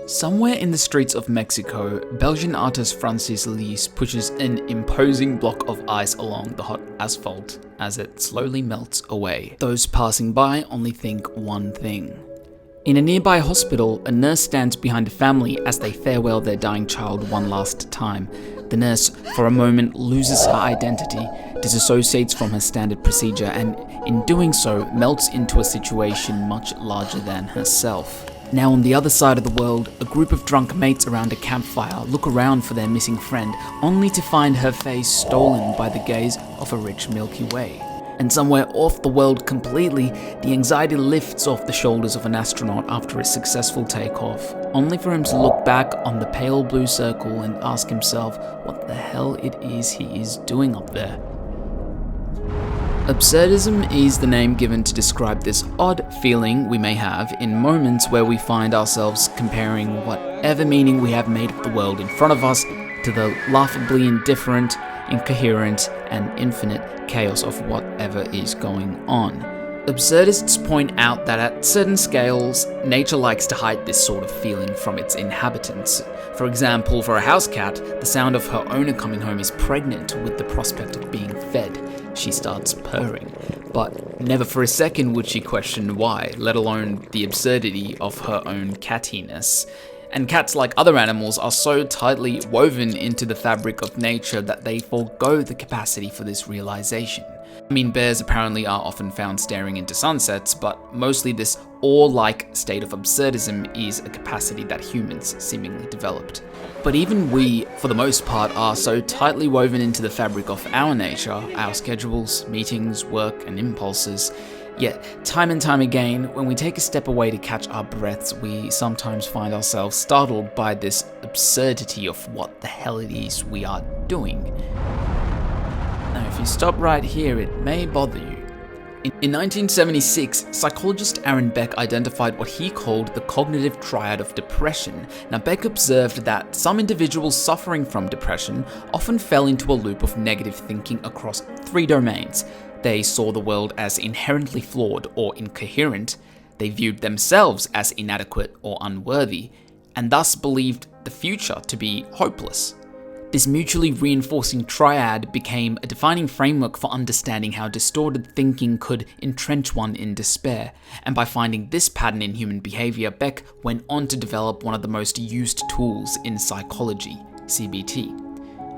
Somewhere in the streets of Mexico, Belgian artist Francis Alÿs pushes an imposing block of ice along the hot asphalt as it slowly melts away. Those passing by only think one thing. In a nearby hospital, a nurse stands behind a family as they farewell their dying child one last time. The nurse, for a moment, loses her identity, disassociates from her standard procedure, and in doing so, melts into a situation much larger than herself. Now on the other side of the world, a group of drunk mates around a campfire look around for their missing friend, only to find her face stolen by the gaze of a rich Milky Way. And somewhere off the world completely, the anxiety lifts off the shoulders of an astronaut after a successful takeoff, only for him to look back on the pale blue circle and ask himself what the hell it is he is doing up there. Absurdism is the name given to describe this odd feeling we may have in moments where we find ourselves comparing whatever meaning we have made of the world in front of us to the laughably indifferent, incoherent, and infinite chaos of whatever is going on. Absurdists point out that at certain scales, nature likes to hide this sort of feeling from its inhabitants. For example, for a house cat, the sound of her owner coming home is pregnant with the prospect of being fed. She starts purring, but never for a second would she question why, let alone the absurdity of her own cattiness. And cats, like other animals, are so tightly woven into the fabric of nature that they forego the capacity for this realization. I mean, bears apparently are often found staring into sunsets, but mostly this awe-like state of absurdism is a capacity that humans seemingly developed. But even we, for the most part, are so tightly woven into the fabric of our nature, our schedules, meetings, work, and impulses. Yet, time and time again, when we take a step away to catch our breaths, we sometimes find ourselves startled by this absurdity of what the hell it is we are doing. Now, if you stop right here, it may bother you. In 1976, psychologist Aaron Beck identified what he called the cognitive triad of depression. Now, Beck observed that some individuals suffering from depression often fell into a loop of negative thinking across three domains. They saw the world as inherently flawed or incoherent, they viewed themselves as inadequate or unworthy, and thus believed the future to be hopeless. This mutually reinforcing triad became a defining framework for understanding how distorted thinking could entrench one in despair, and by finding this pattern in human behavior, Beck went on to develop one of the most used tools in psychology, CBT.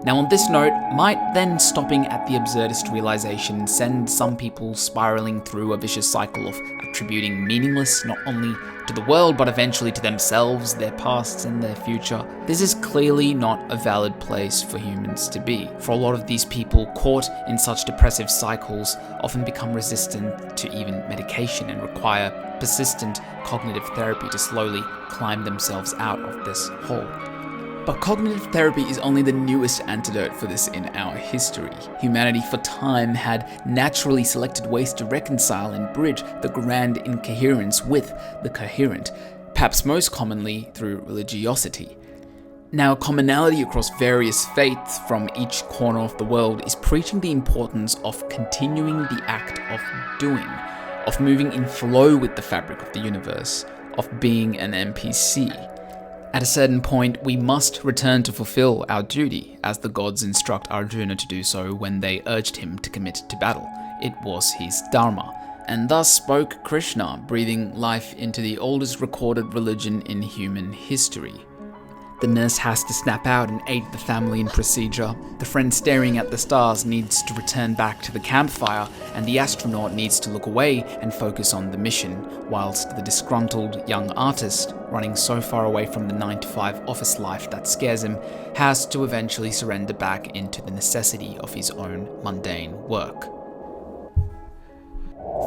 Now on this note, might then stopping at the absurdist realization send some people spiraling through a vicious cycle of attributing meaningless not only to the world but eventually to themselves, their pasts and their future. This is clearly not a valid place for humans to be. For a lot of these people caught in such depressive cycles often become resistant to even medication and require persistent cognitive therapy to slowly climb themselves out of this hole. But cognitive therapy is only the newest antidote for this in our history. Humanity for time had naturally selected ways to reconcile and bridge the grand incoherence with the coherent, perhaps most commonly through religiosity. Now, a commonality across various faiths from each corner of the world is preaching the importance of continuing the act of doing, of moving in flow with the fabric of the universe, of being an NPC. At a certain point, we must return to fulfill our duty, as the gods instruct Arjuna to do so when they urged him to commit to battle. It was his dharma. And thus spoke Krishna, breathing life into the oldest recorded religion in human history. The nurse has to snap out and aid the family in procedure. The friend staring at the stars needs to return back to the campfire, and the astronaut needs to look away and focus on the mission, whilst the disgruntled young artist, running so far away from the 9-to-5 office life that scares him, has to eventually surrender back into the necessity of his own mundane work.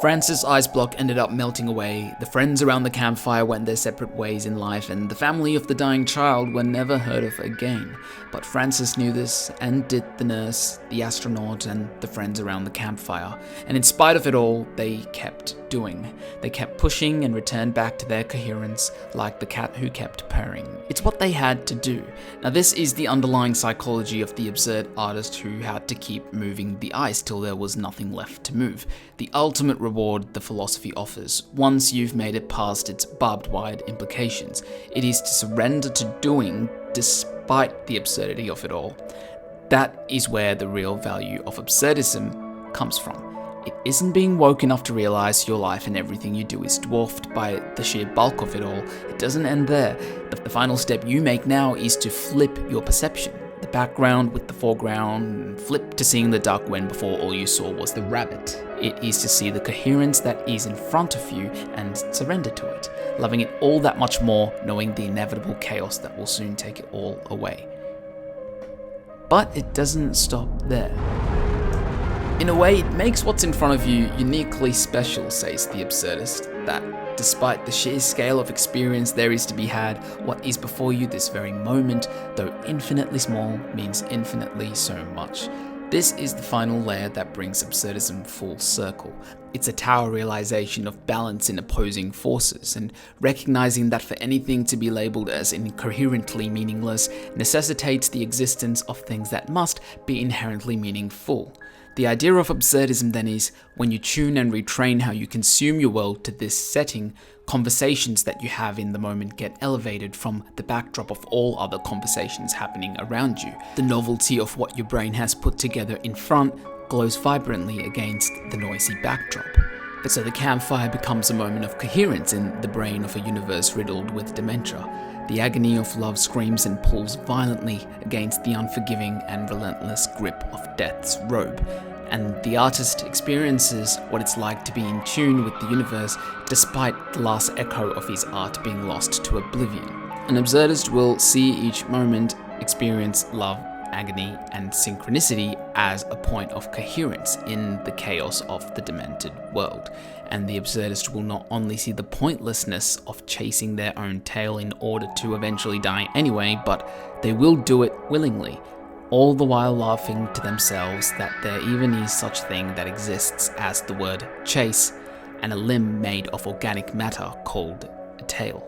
Francis' ice block ended up melting away, the friends around the campfire went their separate ways in life, and the family of the dying child were never heard of again. But Francis knew this, and did the nurse, the astronaut, and the friends around the campfire. And in spite of it all, they kept doing. They kept pushing and returned back to their coherence, like the cat who kept purring. It's what they had to do. Now this is the underlying psychology of the absurd artist who had to keep moving the ice till there was nothing left to move. The ultimate reward the philosophy offers once you've made it past its barbed-wired implications. It is to surrender to doing despite the absurdity of it all. That is where the real value of absurdism comes from. It isn't being woke enough to realize your life and everything you do is dwarfed by the sheer bulk of it all. It doesn't end there. The final step you make now is to flip your perception. The background with the foreground, flip to seeing the duck when before all you saw was the rabbit. It is to see the coherence that is in front of you and surrender to it, loving it all that much more, knowing the inevitable chaos that will soon take it all away. But it doesn't stop there. In a way, it makes what's in front of you uniquely special, says the absurdist, that despite the sheer scale of experience there is to be had, what is before you this very moment, though infinitely small, means infinitely so much. This is the final layer that brings absurdism full circle. It's a tower realization of balance in opposing forces, and recognizing that for anything to be labeled as incoherently meaningless necessitates the existence of things that must be inherently meaningful. The idea of absurdism then is, when you tune and retrain how you consume your world to this setting, conversations that you have in the moment get elevated from the backdrop of all other conversations happening around you. The novelty of what your brain has put together in front glows vibrantly against the noisy backdrop. But so the campfire becomes a moment of coherence in the brain of a universe riddled with dementia. The agony of love screams and pulls violently against the unforgiving and relentless grip of death's robe. And the artist experiences what it's like to be in tune with the universe despite the last echo of his art being lost to oblivion. An absurdist will see each moment, experience love, agony, and synchronicity as a point of coherence in the chaos of the demented world. And the absurdist will not only see the pointlessness of chasing their own tail in order to eventually die anyway, but they will do it willingly, all the while laughing to themselves that there even is such thing that exists as the word chase and a limb made of organic matter called a tail.